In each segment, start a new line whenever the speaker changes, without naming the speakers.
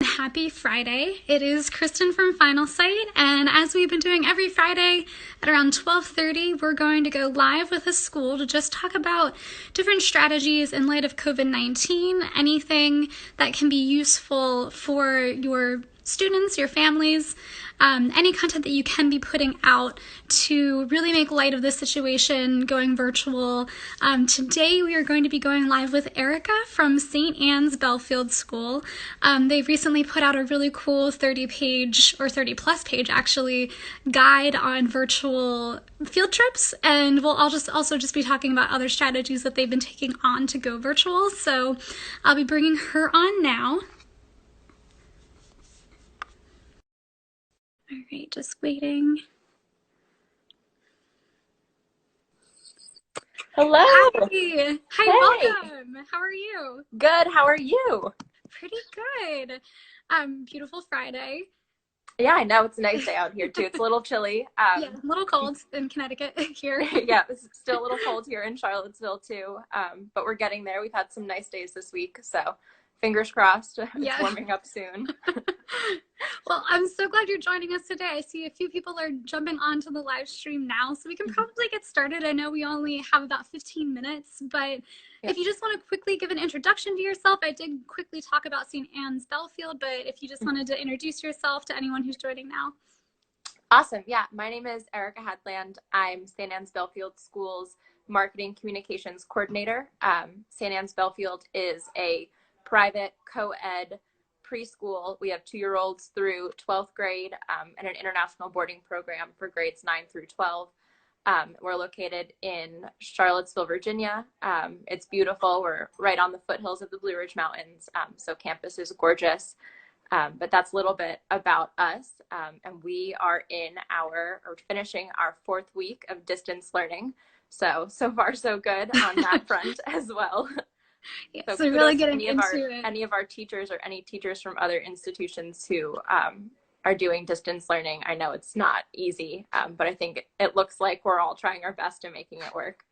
Happy Friday. It is Kristen from Final Sight, and as we've been doing every Friday at around 12:30, we're going to go live with a school to just talk about different strategies in light of COVID-19, anything that can be useful for your students, your families, any content that you can be putting out to really make light of this situation going virtual. Today we are going to be going live with Erika from St. Anne's Belfield School. They've recently put out a really cool 30-page, or 30-plus page actually, guide on virtual field trips, and we'll all also be talking about other strategies that they've been taking on to go virtual. So I'll be bringing her on now. All right, just waiting.
Hello.
Hi. Hi,
Hey.
welcome. How are you?
Good. How are you?
Pretty good. Beautiful Friday.
Yeah, I know it's a nice day out here too. It's a little chilly.
Yeah, a little cold in Connecticut here.
Yeah, it's still a little cold here in Charlottesville too. But we're getting there. We've had some nice days this week, so fingers crossed. It's warming up soon.
Well, I'm so glad you're joining us today. I see a few people are jumping onto the live stream now, so we can probably get started. I know we only have about 15 minutes, but if you just want to quickly give an introduction to yourself, I did quickly talk about St. Anne's Belfield, but if you just wanted to introduce yourself to anyone who's joining now.
Awesome. Yeah, my name is Erika Hadland. I'm St. Anne's Belfield School's Marketing Communications Coordinator. St. Anne's Belfield is a private co-ed preschool. We have 2-year-olds through 12th grade and an international boarding program for grades 9 through 12. We're located in Charlottesville, Virginia. It's beautiful. We're right on the foothills of the Blue Ridge Mountains, so campus is gorgeous. But that's a little bit about us. And we are finishing our 4th week of distance learning. So far so good on that front as well.
Yeah, so really getting into it.
Any of our teachers or any teachers from other institutions who are doing distance learning. I know it's not easy, but I think it looks like we're all trying our best and making it work.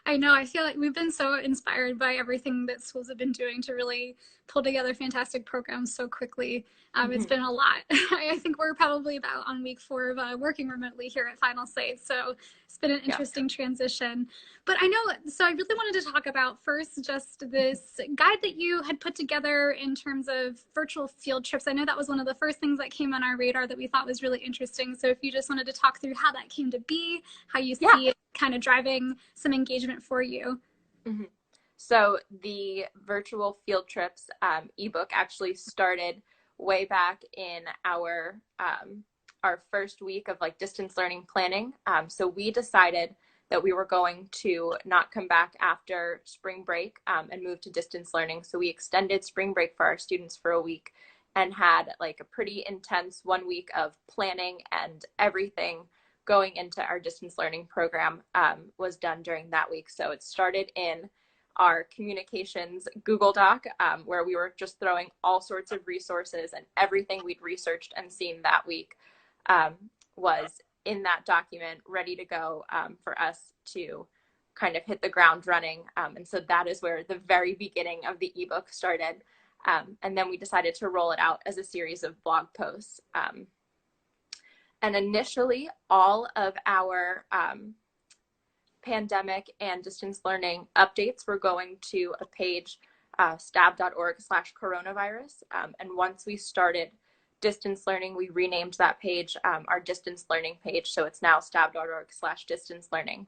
I know. I feel like we've been so inspired by everything that schools have been doing to really pull together fantastic programs so quickly. It's been a lot. I think we're probably about on week 4 of working remotely here at Final Sight. So it's been an interesting transition. But I know, so I really wanted to talk about first just this guide that you had put together in terms of virtual field trips. I know that was one of the first things that came on our radar that we thought was really interesting. So if you just wanted to talk through how that came to be, how you see it kind of driving some engagement for you.
So the virtual field trips ebook actually started way back in our first week of distance learning planning. So we decided that we were going to not come back after spring break and move to distance learning. So we extended spring break for our students for a week and had a pretty intense 1 week of planning, and everything going into our distance learning program was done during that week. So it started in our communications Google Doc, where we were just throwing all sorts of resources, and everything we'd researched and seen that week was in that document, ready to go for us to kind of hit the ground running. And so that is where the very beginning of the ebook started. And then we decided to roll it out as a series of blog posts. And initially, all of our pandemic and distance learning updates were going to a page, stab.org/coronavirus. And once we started distance learning, we renamed that page our distance learning page. So it's now stab.org/distance learning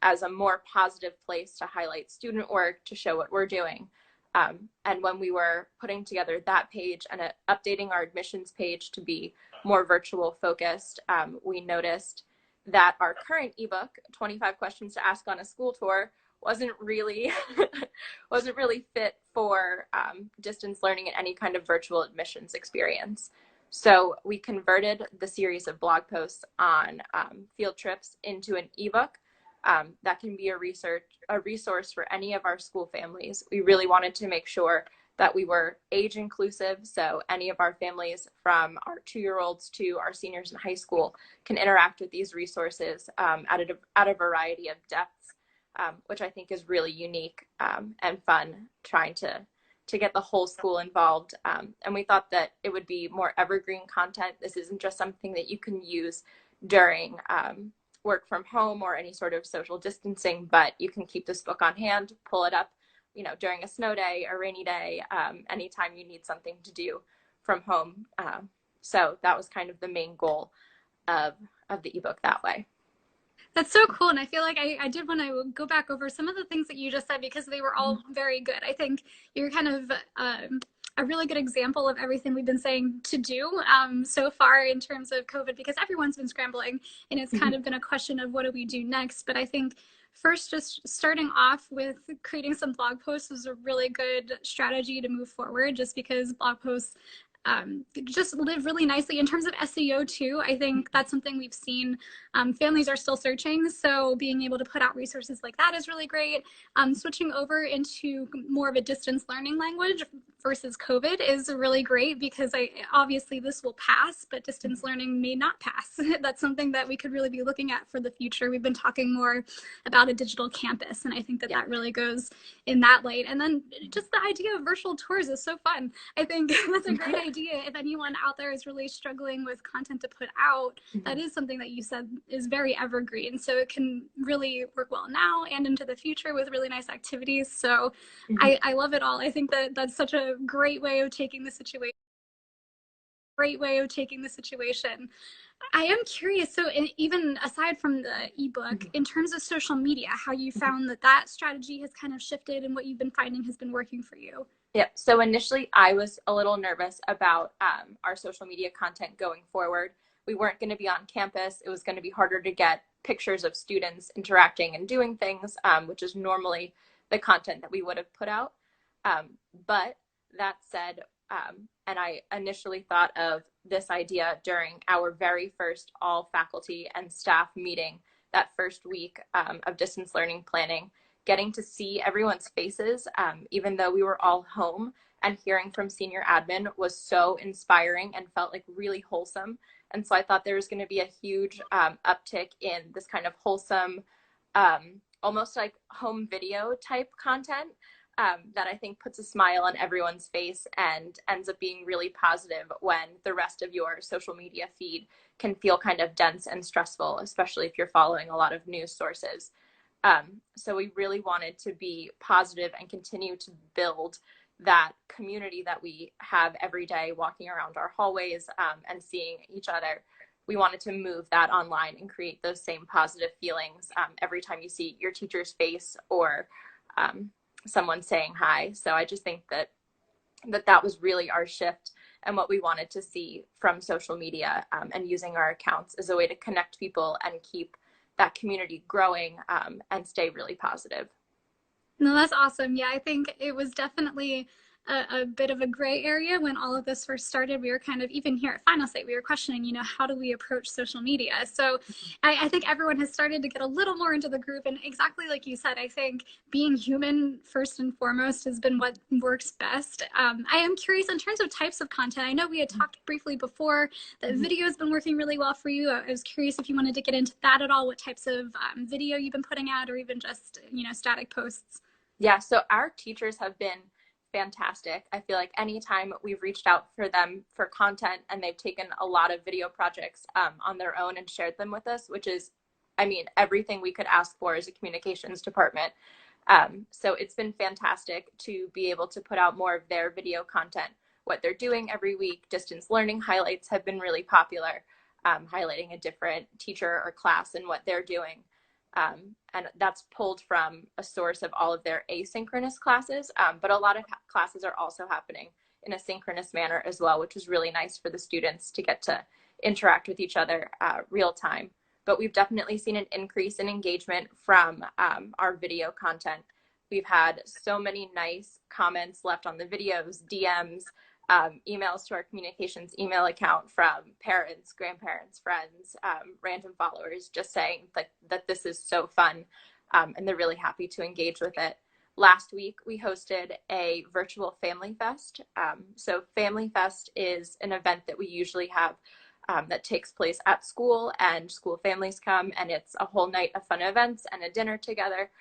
as a more positive place to highlight student work, to show what we're doing. And when we were putting together that page and updating our admissions page to be more virtual focused, we noticed that our current ebook, 25 Questions to Ask on a School Tour, wasn't really fit for distance learning and any kind of virtual admissions experience. So we converted the series of blog posts on field trips into an ebook that can be a resource for any of our school families. We really wanted to make sure that we were age inclusive, so any of our families from our 2-year-olds to our seniors in high school can interact with these resources at a variety of depths, which I think is really unique and fun, trying to to get the whole school involved. And we thought that it would be more evergreen content. This isn't just something that you can use during work from home or any sort of social distancing, but you can keep this book on hand, pull it up, during a snow day, a rainy day, anytime you need something to do from home. So that was kind of the main goal of the ebook that way.
That's so cool. And I feel like I did want to go back over some of the things that you just said because they were all very good. I think you're kind of a really good example of everything we've been saying to do so far in terms of COVID, because everyone's been scrambling and it's kind of been a question of what do we do next. But I think first, just starting off with creating some blog posts was a really good strategy to move forward, just because blog posts just live really nicely in terms of SEO too. I think that's something we've seen. Families are still searching, so being able to put out resources like that is really great. Switching over into more of a distance learning language versus COVID is really great, because obviously this will pass, but distance learning may not pass. That's something that we could really be looking at for the future. We've been talking more about a digital campus, and I think that that really goes in that light. And then just the idea of virtual tours is so fun. I think that's a great idea. If anyone out there is really struggling with content to put out, that is something that you said is very evergreen. So it can really work well now and into the future with really nice activities. So I love it all. I think that that's such a great way of taking the situation. I am curious. So even aside from the ebook, in terms of social media, how you found that strategy has kind of shifted and what you've been finding has been working for you?
Yep. So initially, I was a little nervous about our social media content going forward. We weren't going to be on campus. It was going to be harder to get pictures of students interacting and doing things, which is normally the content that we would have put out. But that said, and I initially thought of this idea during our very first all faculty and staff meeting that first week of distance learning planning, getting to see everyone's faces, even though we were all home, and hearing from senior admin was so inspiring and felt like really wholesome. And so I thought there was going to be a huge uptick in this kind of wholesome, almost like home video type content that I think puts a smile on everyone's face and ends up being really positive when the rest of your social media feed can feel kind of dense and stressful, especially if you're following a lot of news sources. So we really wanted to be positive and continue to build that community that we have every day walking around our hallways and seeing each other. We wanted to move that online and create those same positive feelings every time you see your teacher's face or someone saying hi. So I just think that was really our shift and what we wanted to see from social media and using our accounts as a way to connect people and keep that community growing and stay really positive.
No, that's awesome. Yeah, I think it was definitely a bit of a gray area when all of this first started. We were kind of, even here at Final Site, we were questioning, how do we approach social media? So I think everyone has started to get a little more into the group. And exactly like you said, I think being human first and foremost has been what works best. I am curious in terms of types of content. I know we had talked briefly before that video has been working really well for you. I was curious if you wanted to get into that at all, what types of video you've been putting out, or even just, static posts.
Yeah, so our teachers have been fantastic. I feel like anytime we've reached out for them for content and they've taken a lot of video projects on their own and shared them with us, which is, everything we could ask for as a communications department. So it's been fantastic to be able to put out more of their video content, what they're doing every week. Distance learning highlights have been really popular, highlighting a different teacher or class and what they're doing. And that's pulled from a source of all of their asynchronous classes, but a lot of classes are also happening in a synchronous manner as well, which is really nice for the students to get to interact with each other real time. But we've definitely seen an increase in engagement from our video content. We've had so many nice comments left on the videos, DMs, emails to our communications email account from parents, grandparents, friends, random followers, just saying that this is so fun, and they're really happy to engage with it. Last week, we hosted a virtual Family Fest. So Family Fest is an event that we usually have that takes place at school, and school families come, and it's a whole night of fun events and a dinner together.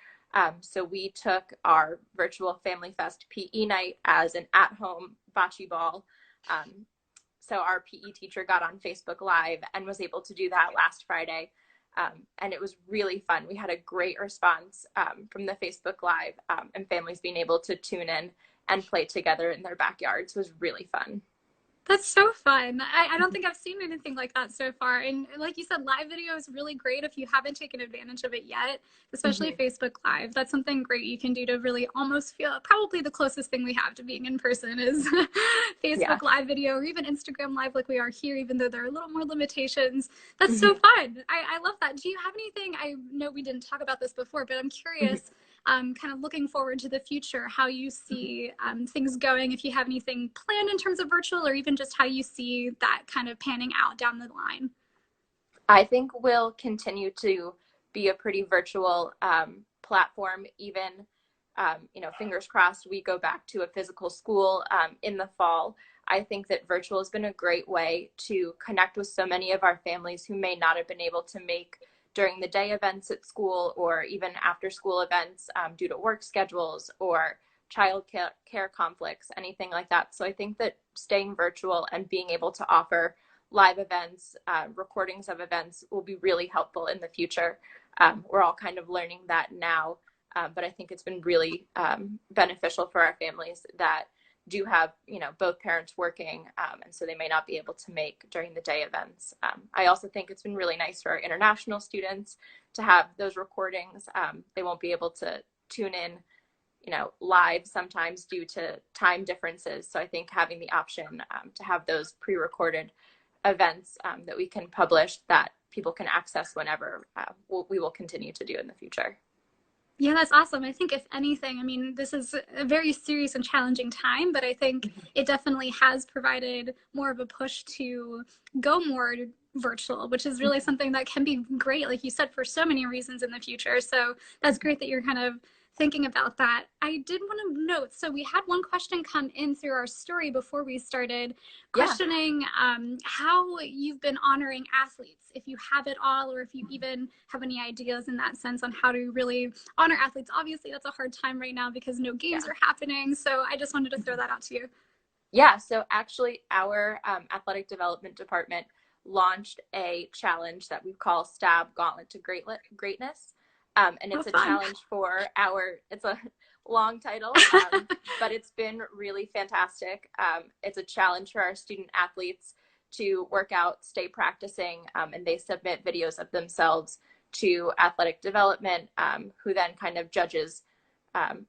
So we took our virtual Family Fest PE night as an at-home bocce ball. So our PE teacher got on Facebook Live and was able to do that last Friday. And it was really fun. We had a great response from the Facebook Live, and families being able to tune in and play together in their backyards was really fun.
That's so fun. I don't think I've seen anything like that so far. And like you said, live video is really great if you haven't taken advantage of it yet, especially
Mm-hmm.
Facebook Live. That's something great you can do to really almost feel probably the closest thing we have to being in person is
Yeah.
Facebook Live video or even Instagram Live like we are here, even though there are a little more limitations. That's so
Mm-hmm.
fun. I love that. Do you have anything? I know we didn't talk about this before, but I'm
Mm-hmm.
curious kind of looking forward to the future, how you see things going, if you have anything planned in terms of virtual or even just how you see that kind of panning out down the line.
I think we'll continue to be a pretty virtual platform, even, fingers crossed, we go back to a physical school in the fall. I think that virtual has been a great way to connect with so many of our families who may not have been able to make during the day events at school or even after school events due to work schedules or child care conflicts, anything like that. So I think that staying virtual and being able to offer live events, recordings of events will be really helpful in the future. We're all kind of learning that now, but I think it's been really beneficial for our families that do have, both parents working, and so they may not be able to make during the day events. I also think it's been really nice for our international students to have those recordings. They won't be able to tune in, live sometimes due to time differences. So I think having the option to have those pre-recorded events that we can publish that people can access whenever, we will continue to do in the future.
Yeah, that's awesome. I think if anything, I mean, this is a very serious and challenging time, but I think it definitely has provided more of a push to go more virtual, which is really something that can be great, like you said, for so many reasons in the future. So that's great that you're kind of thinking about that. I did want to note, so we had one question come in through our story before we started,
Yeah.
questioning how you've been honoring athletes, if you have it all, or if you even have any ideas in that sense on how to really honor athletes. Obviously, that's a hard time right now because no games
Yeah.
are happening. So I just wanted to throw that out to you.
Yeah. So actually, our athletic development department launched a challenge that we call Stab Gauntlet to Greatness. And
Oh,
it's a
fun.
challenge for it's a long title, but it's been really fantastic. It's a challenge for our student athletes to work out, stay practicing, and they submit videos of themselves to athletic development, who then kind of judges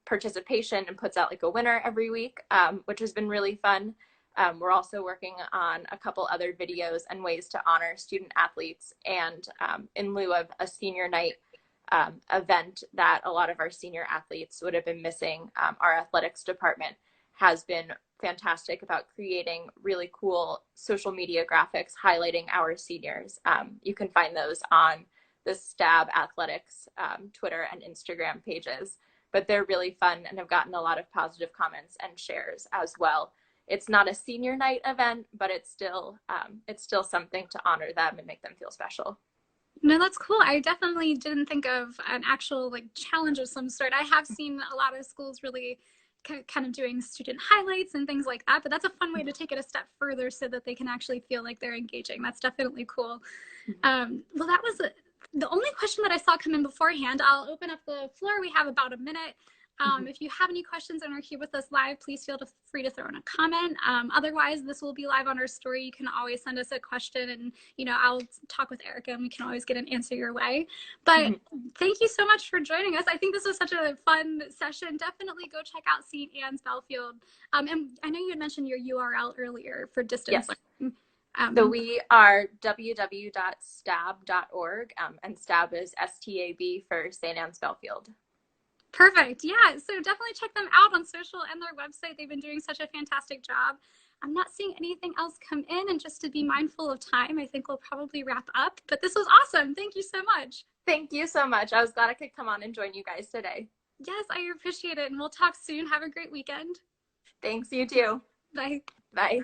participation and puts out like a winner every week, which has been really fun. We're also working on a couple other videos and ways to honor student athletes. And in lieu of a senior night event that a lot of our senior athletes would have been missing, our athletics department has been fantastic about creating really cool social media graphics highlighting our seniors. You can find those on the Stab Athletics Twitter and Instagram pages, but they're really fun and have gotten a lot of positive comments and shares as well. It's not a senior night event, but it's still something to honor them and make them feel special.
No, that's cool. I definitely didn't think of an actual like challenge of some sort. I have seen a lot of schools really kind of doing student highlights and things like that, but that's a fun way to take it a step further so that they can actually feel like they're engaging. That's definitely cool. Well, that was the only question that I saw come in beforehand. I'll open up the floor. We have about a minute. If you have any questions and are here with us live, please feel free to throw in a comment. Otherwise, this will be live on our story. You can always send us a question and, I'll talk with Erika and we can always get an answer your way. But thank you so much for joining us. I think this was such a fun session. Definitely go check out St. Anne's Belfield. And I know you had mentioned your URL earlier for distance
Yes.
learning.
So we are www.stab.org, and STAB is STAB for St. Anne's Belfield.
Perfect. Yeah. So definitely check them out on social and their website. They've been doing such a fantastic job. I'm not seeing anything else come in. And just to be mindful of time, I think we'll probably wrap up. But this was awesome. Thank you so much.
Thank you so much. I was glad I could come on and join you guys today.
Yes, I appreciate it. And we'll talk soon. Have a great weekend.
Thanks, you too.
Bye.
Bye.